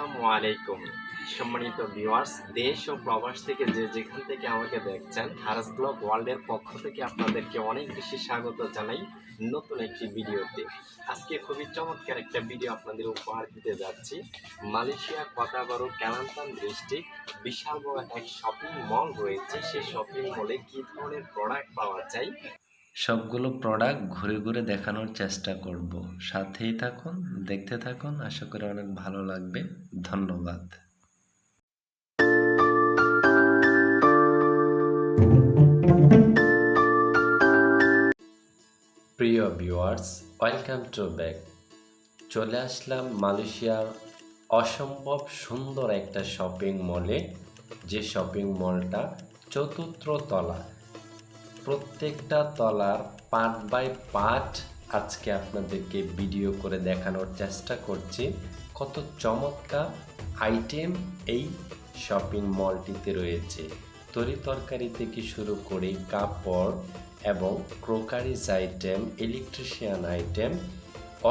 আসসালামু আলাইকুম সম্মানিত ভিউয়ার্স, দেশ ও প্রবাস থেকে যে যেখান থেকে আমাকে দেখছেন, হারেস ব্লগ ওয়ার্ল্ডের পক্ষ থেকে আপনাদেরকে অনেক বেশি স্বাগত জানাই নতুন একটি ভিডিওতে। আজকে খুবই চমৎকার একটা ভিডিও আপনাদের উপহার দিতে যাচ্ছি। মালয়েশিয়া কোটাবারু কালান্তান ডিস্ট্রিক্ট বিশাল বড় এক শপিং মল রয়েছে। সেই শপিং মলে কী ধরনের প্রোডাক্ট পাওয়া যায় সবগুলো প্রোডাক্ট ঘুরে ঘুরে দেখানোর চেষ্টা করব। সাথেই থাকুন, দেখতে থাকুন, আশা করি অনেক ভালো লাগবে। ধন্যবাদ। প্রিয় ভিউয়ার্স, ওয়েলকাম টু ব্যাক। চলে আসলাম মালয়েশিয়ার অসম্ভব সুন্দর একটা শপিং মলে, যে শপিং মলটা চতুর্থ তলা। প্রত্যেকটা তলার পার্ট বাই পার্ট আজকে আপনাদেরকে ভিডিও করে দেখানোর চেষ্টা করছি। কত চমৎকার আইটেম এই শপিং মলটিতে রয়েছে। তরি তরকারি থেকে শুরু করে কাপড় এবং ক্রোকারিজ আইটেম, ইলেকট্রিশিয়ান আইটেম,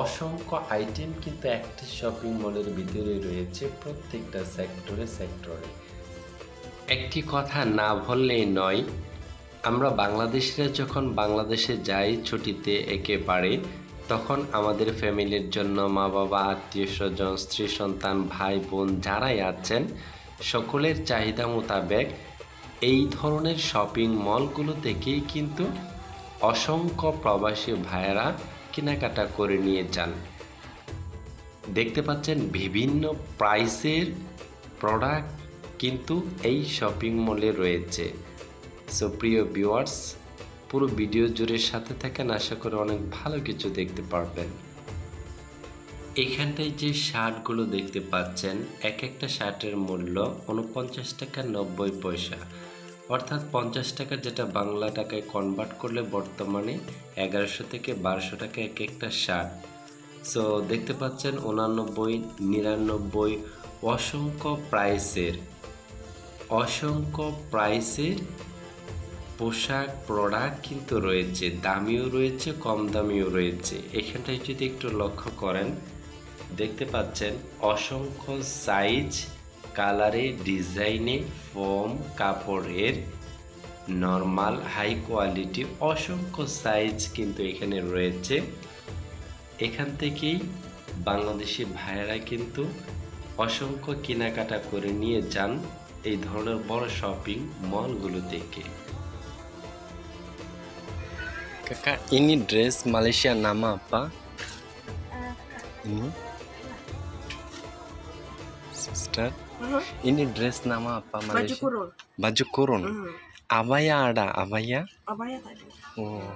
অসংখ্য আইটেম কিন্তু একটা শপিং মলের ভিতরে রয়েছে, প্রত্যেকটা সেক্টরে। একটি কথা না বললেই নয়, আমরা বাংলাদেশিরা যখন বাংলাদেশে যাই ছুটিতে একেবারে, তখন আমাদের ফ্যামিলির জন্য মা বাবা, আত্মীয় স্বজন, স্ত্রী সন্তান, ভাই বোন যারাই আছেন, সকলের চাহিদা মোতাবেক এই ধরনের শপিং মলগুলো থেকেই কিন্তু অসংখ্য প্রবাসী ভাইয়েরা কেনাকাটা করে নিয়ে যান। দেখতে পাচ্ছেন বিভিন্ন প্রাইসের প্রোডাক্ট কিন্তু এই শপিং মলে রয়েছে। সো প্রিয় ভিউয়ার্স, পুরো ভিডিও জুড়ে সাথে থাকেন, আশা করি অনেক ভালো কিছু দেখতে পারবেন। এখানটায় যে শার্টগুলো দেখতে পাচ্ছেন, এক একটা শার্টের মূল্য 49 টাকা 90 পয়সা, অর্থাৎ 50 টাকা, যেটা বাংলা টাকায় কনভার্ট করলে বর্তমানে 1100 থেকে 1200 টাকা এক একটা শার্ট। সো দেখতে পাচ্ছেন 89, 99, অসংখ্য প্রাইসের পোশাক প্রোডাক্ট কিন্তু রয়েছে। দামিও রয়েছে, কম দামিও রয়েছে। এখানটায় যদি একটু লক্ষ্য করেন, দেখতে পাচ্ছেন অসংখ্য সাইজ, কালারে, ডিজাইনে, ফোম, কাপড়ের, নর্মাল, হাই কোয়ালিটি, অসংখ্য সাইজ কিন্তু এখানে রয়েছে। এখান থেকেই বাংলাদেশি ভাইয়েরা কিন্তু অসংখ্য কেনাকাটা করে নিয়ে যান এই ধরনের বড় শপিং মলগুলো থেকে। Kakak, ini dress Malaysia nama apa? Ini? Sister, ini dress nama apa Malaysia? Baju kurung. Baju kurung. Abaya ada, abaya? Abaya tadi. Oh.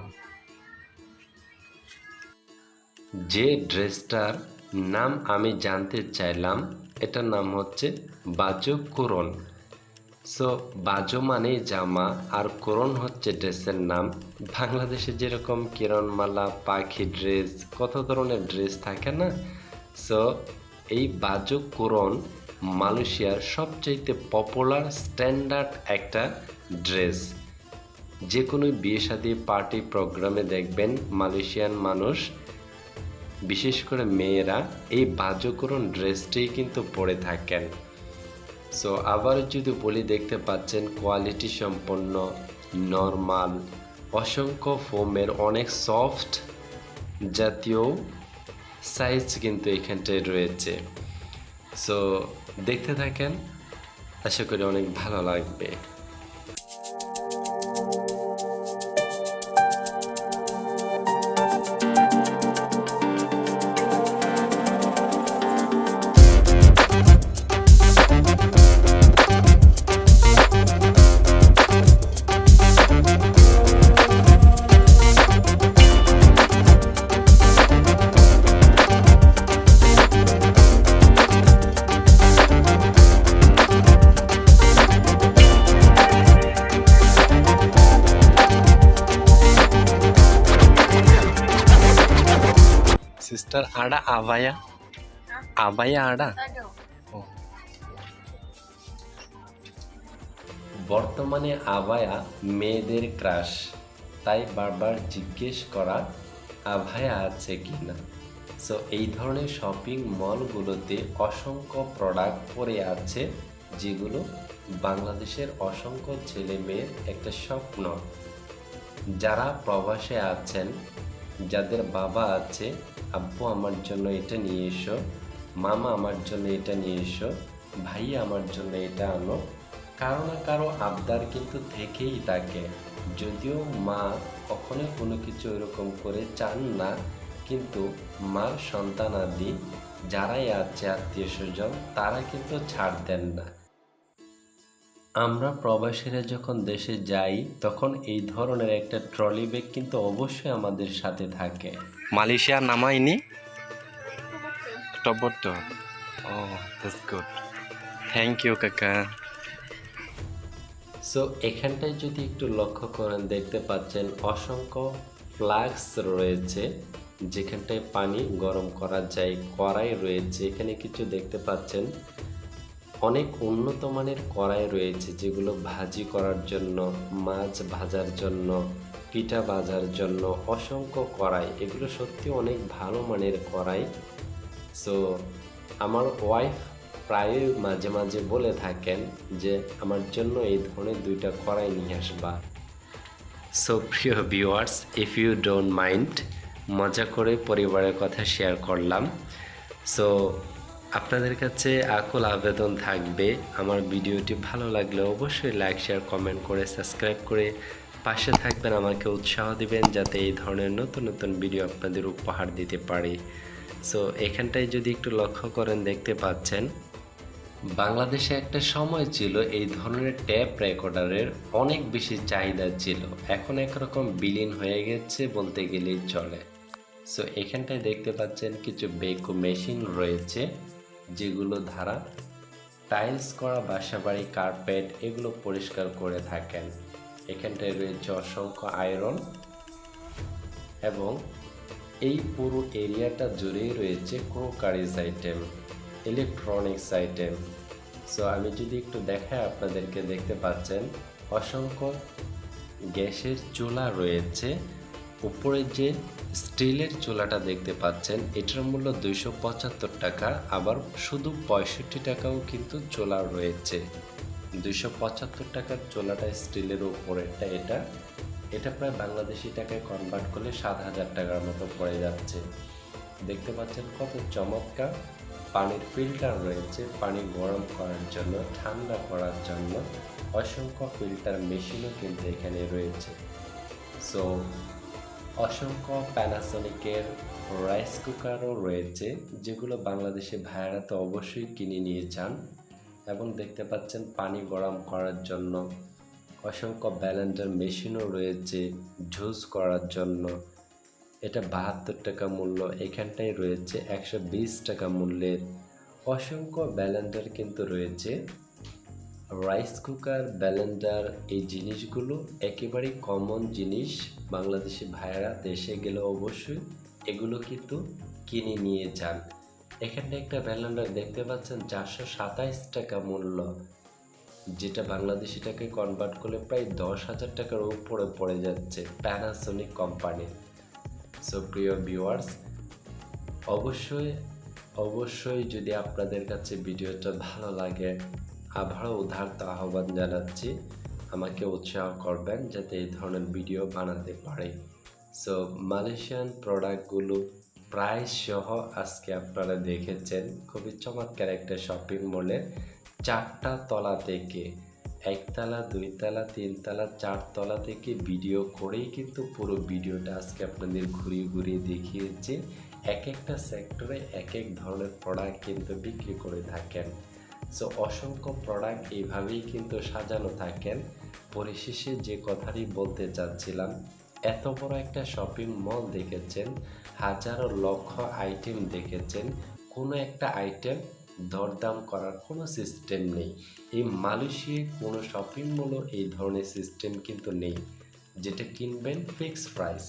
যে ড্রেসটার নাম আমি জানতে চাইলাম, এটার নাম হচ্ছে বাজু কুরন। সো বাজু মানে জামা, আর কুরন হচ্ছে ড্রেসের নাম। বাংলাদেশে যেরকম কিরণমালা, পাখি ড্রেস, কত ধরনের ড্রেস থাকে না? সো এই বাজু কুরন মালয়েশিয়ার সবচাইতে পপুলার স্ট্যান্ডার্ড একটা ড্রেস। যে কোনো বিয়ে শাদী, পার্টি, প্রোগ্রামে দেখবেন মালয়েশিয়ান মানুষ, বিশেষ করে মেয়েরা, এই বাজুকরণ ড্রেসটাই কিন্তু পরে থাকেন। সো আবার যদি বলি, দেখতে পাচ্ছেন কোয়ালিটি সম্পন্ন, নর্মাল, অসংখ্য ফোমের, অনেক সফট জাতীয় সাইজ কিন্তু এখানটায় রয়েছে। সো দেখতে থাকেন, আশা করি অনেক ভালো লাগবে। Sister, ada abaya? Abaya ada? Oh. বর্তমানে আবায়া মেয়েদের ক্রাশ, তাই বারবার জিজ্ঞেস করা আবায়া আছে কিনা। সো এই ধরনের শপিং মলগুলোতে অসংখ্য প্রোডাক্ট পড়ে আছে, যেগুলো বাংলাদেশের অসংখ্য ছেলে মেয়ের একটা স্বপ্ন। যারা প্রবাসে আছেন, যাদের বাবা আছে, আব্বু আমার জন্য এটা নিয়ে এসো, মামা আমার জন্য এটা নিয়ে এসো, ভাইয়া আমার জন্য এটা আনো, কারো না কারো আবদার কিন্তু থেকেই থাকে। যদিও মা কখনোই কোনো কিছু এরকম করে চান না, কিন্তু মার সন্তানাদি যারাই আছে আত্মীয় স্বজন, তারা কিন্তু ছাড় দেন না। আমরা প্রবাসীরা যখন দেশে যাই, তখন এই ধরনের একটা ট্রলি ব্যাগ কিন্তু অবশ্যই আমাদের সাথে থাকে। মালয়েশিয়া নামাইনি টবটো। Oh that's good, thank you কাকা। সো এখানটায় যদি একটু লক্ষ্য করেন, দেখতে পাচ্ছেন অসংখ্য ফ্লাস্ক রয়েছে, যেখানটায় পানি গরম করা যায়, কড়াই রয়েছে। এখানে কিছু দেখতে পাচ্ছেন অনেক উন্নত মানের কড়াই রয়েছে, যেগুলো ভাজি করার জন্য, মাছ ভাজার জন্য, পিঠা ভাজার জন্য অসংখ্য কড়াই। এগুলো সত্যি অনেক ভালো মানের কড়াই। সো আমার ওয়াইফ প্রায়ই মাঝে মাঝে বলে থাকেন যে আমার জন্য এই ধরনের 2টা কড়াই নিয়ে আসবা। সো প্রিয় viewers, if you don't mind, মজা করে পরিবারের কথা শেয়ার করলাম। সো আপনাদের কাছে আকুল আবেদন থাকবে, আমার ভিডিওটি ভালো লাগলে অবশ্যই লাইক, শেয়ার, কমেন্ট করে সাবস্ক্রাইব করে পাশে থাকবেন, আমাকে উৎসাহ দিবেন যাতে এই ধরনের নতুন নতুন ভিডিও আপনাদের উপহার দিতে পারি। সো এখানটায় যদি একটু লক্ষ্য করেন, দেখতে পাচ্ছেন বাংলাদেশে একটা সময় ছিল এই ধরনের ট্যাপ রেকর্ডারের অনেক বেশি চাহিদা ছিল, এখন একরকম বিলীন হয়ে গেছে বলতে গেলেই চলে। সো এখানটায় দেখতে পাচ্ছেন কিছু বেকু মেশিন রয়েছে, যেগুলো দ্বারা টাইলস করা বাসাবাড়ি, কার্পেট এগুলো পরিষ্কার করে থাকেন। এখানটায় রয়েছে অসংখ্য আয়রন, এবং এই পুরো এরিয়াটা জুড়েই রয়েছে crockeries item, electronics item. So আমি যদি একটু দেখাই আপনাদেরকে, দেখতে পাচ্ছেন অসংখ্য গ্যাসের চুলা রয়েছে। উপরে যে স্টিলের চুলাটা দেখতে পাচ্ছেন, এটার মূল্য 275 টাকা, আবার শুধু 65 টাকাও কিন্তু চুলা রয়েছে। 275 টাকার চুলাটা স্টিলের উপরেরটা, এটা প্রায় বাংলাদেশি টাকায় কনভার্ট করলে 7,000 টাকার মতো পড়ে যাচ্ছে। দেখতে পাচ্ছেন কত চমৎকার। পানির ফিল্টার রয়েছে, পানি গরম করার জন্য, ঠান্ডা করার জন্য অসংখ্য ফিল্টার মেশিনও কিন্তু এখানে রয়েছে। সো অসংখ্য প্যানাসোনিকের রাইস কুকারও রয়েছে, যেগুলো বাংলাদেশে ভাইয়েরা তো অবশ্যই কিনে নিয়ে যান। এবং দেখতে পাচ্ছেন পানি গরম করার জন্য অসংখ্য ব্লেন্ডার মেশিনও রয়েছে, জুস করার জন্য। এটা 72 টাকা মূল্য, এখানটায় রয়েছে 120 টাকা মূল্যের অসংখ্য ব্লেন্ডার কিন্তু রয়েছে। রাইস কুকার, ব্লেন্ডার, এই জিনিসগুলো একেবারেই কমন জিনিস, বাংলাদেশি ভাইয়েরা দেশে গেলে অবশ্যই এগুলো কিন্তু কিনে নিয়ে যান। এখানে একটা ব্লেন্ডার দেখতে পাচ্ছেন 427 টাকা মূল্য, যেটা বাংলাদেশি টাকায় কনভার্ট করলে প্রায় 10,000 টাকার উপরে পড়ে যাচ্ছে, প্যানাসোনিক কোম্পানির। সো প্রিয় ভিউয়ার্স, অবশ্যই যদি আপনাদের কাছে ভিডিওটা ভালো লাগে, আবারও উদারত আহ্বান জানাচ্ছি, আমাকে উৎসাহ করবেন যাতে এই ধরনের ভিডিও বানাতে পারি। সো মালয়েশিয়ান প্রোডাক্টগুলো প্রাইস সহ আজকে আপনারা দেখেছেন, খুবই চমৎকার একটা শপিং মলে 4টা তলা থেকে, 1 তলা, 2 তলা, 3 তলা, 4 তলা থেকে ভিডিও করেই কিন্তু পুরো ভিডিওটা আজকে আপনাদের ঘুরিয়ে ঘুরিয়ে দেখিয়েছি। এক একটা সেক্টরে এক এক ধরনের প্রোডাক্ট কিন্তু বিক্রি করে থাকেন। সো অসংখ্য প্রোডাক্ট এইভাবেই কিন্তু সাজানো থাকেন। পরিশেষে যে কথাটি বলতে চাচ্ছিলাম, এত বড় একটা শপিং মল দেখেছেন, হাজারো লক্ষ আইটেম দেখেছেন, কোনো একটা আইটেম দরদাম করার কোনো সিস্টেম নেই। এই মালয়েশিয়ায় কোনো শপিং মলও এই ধরনের সিস্টেম কিন্তু নেই, যেটা কিনবেন ফিক্সড প্রাইস।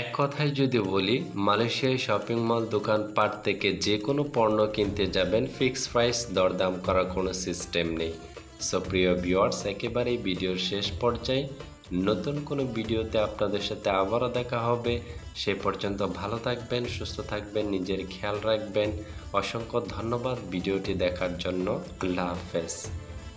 এক কথায় যদি বলি, মালয়েশিয়ায় শপিং মল দোকানপাট থেকে যে কোনো পণ্য কিনতে যাবেন, ফিক্সড প্রাইস, দরদাম করার কোনো সিস্টেম নেই। সো প্রিয় ভিউয়ার্স, একেবারেই ভিডিওর শেষ পর্যায়ে নতুন কোনো ভিডিওতে আপনাদের সাথে আবারও দেখা হবে। সে পর্যন্ত ভালো থাকবেন, সুস্থ থাকবেন, নিজের খেয়াল রাখবেন। অসংখ্য ধন্যবাদ ভিডিওটি দেখার জন্য। আল্লাহ হাফেজ।